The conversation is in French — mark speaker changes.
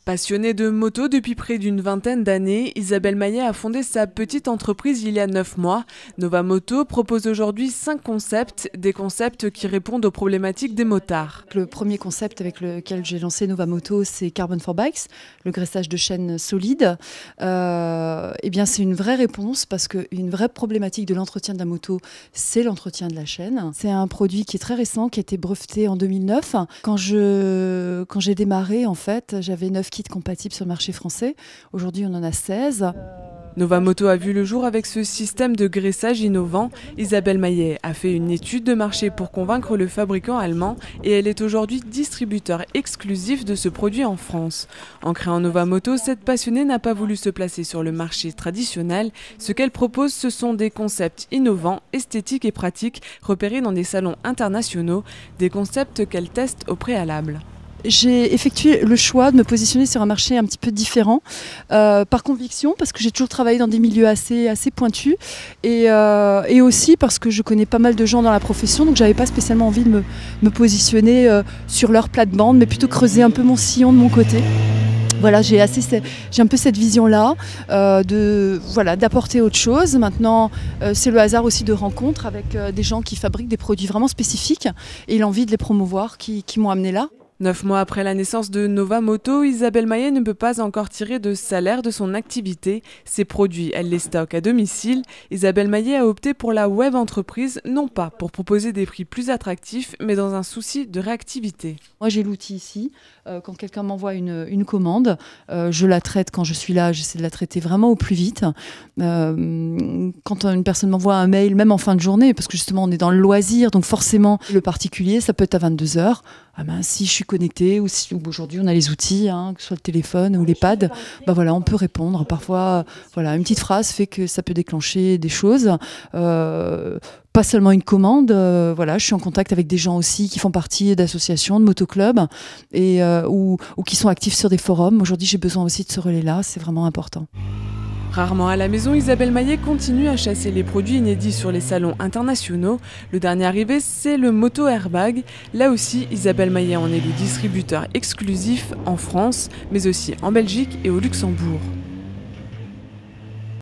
Speaker 1: Passionnée de moto depuis près d'une vingtaine d'années, Isabelle Maillet a fondé sa petite entreprise il y a 9 mois. Nova Moto propose aujourd'hui 5 concepts, des concepts qui répondent aux problématiques des motards.
Speaker 2: Le premier concept avec lequel j'ai lancé Nova Moto, c'est Carbon for Bikes, le graissage de chaîne solide. Eh bien, c'est une vraie réponse parce qu'une vraie problématique de l'entretien de la moto, c'est l'entretien de la chaîne. C'est un produit qui est très récent, qui a été breveté en 2009. Quand j'ai démarré, en fait, j'avais 9 kits compatibles sur le marché français. Aujourd'hui, on en a 16.
Speaker 1: Nova Moto a vu le jour avec ce système de graissage innovant. Isabelle Maillet a fait une étude de marché pour convaincre le fabricant allemand et elle est aujourd'hui distributeur exclusif de ce produit en France. En créant Nova Moto, cette passionnée n'a pas voulu se placer sur le marché traditionnel. Ce qu'elle propose, ce sont des concepts innovants, esthétiques et pratiques, repérés dans des salons internationaux, des concepts qu'elle teste au préalable.
Speaker 2: J'ai effectué le choix de me positionner sur un marché un petit peu différent, par conviction, parce que j'ai toujours travaillé dans des milieux assez pointus, et aussi parce que je connais pas mal de gens dans la profession, donc j'avais pas spécialement envie de me positionner sur leur plate-bande, mais plutôt creuser un peu mon sillon de mon côté. Voilà, j'ai un peu cette vision-là d'apporter autre chose. Maintenant, c'est le hasard aussi de rencontres avec des gens qui fabriquent des produits vraiment spécifiques et l'envie de les promouvoir qui m'ont amené là.
Speaker 1: 9 mois après la naissance de Nova Moto, Isabelle Maillet ne peut pas encore tirer de salaire de son activité. Ses produits, elle les stocke à domicile. Isabelle Maillet a opté pour la web entreprise, non pas pour proposer des prix plus attractifs, mais dans un souci de réactivité.
Speaker 2: Moi, j'ai l'outil ici. Quand quelqu'un m'envoie une commande, je la traite quand je suis là. J'essaie de la traiter vraiment au plus vite. Quand une personne m'envoie un mail, même en fin de journée, parce que justement, on est dans le loisir, donc forcément, le particulier, ça peut être à 22 h. Ah ben, si je suis connectée, ou si aujourd'hui on a les outils, que ce soit le téléphone ou les pads, voilà, on peut répondre. Parfois, une petite phrase fait que ça peut déclencher des choses. Pas seulement une commande, je suis en contact avec des gens aussi qui font partie d'associations, de motoclubs ou qui sont actifs sur des forums. Aujourd'hui, j'ai besoin aussi de ce relais-là, c'est vraiment important.
Speaker 1: Rarement à la maison, Isabelle Maillet continue à chasser les produits inédits sur les salons internationaux. Le dernier arrivé, c'est le Moto Airbag. Là aussi, Isabelle Maillet en est le distributeur exclusif en France, mais aussi en Belgique et au Luxembourg.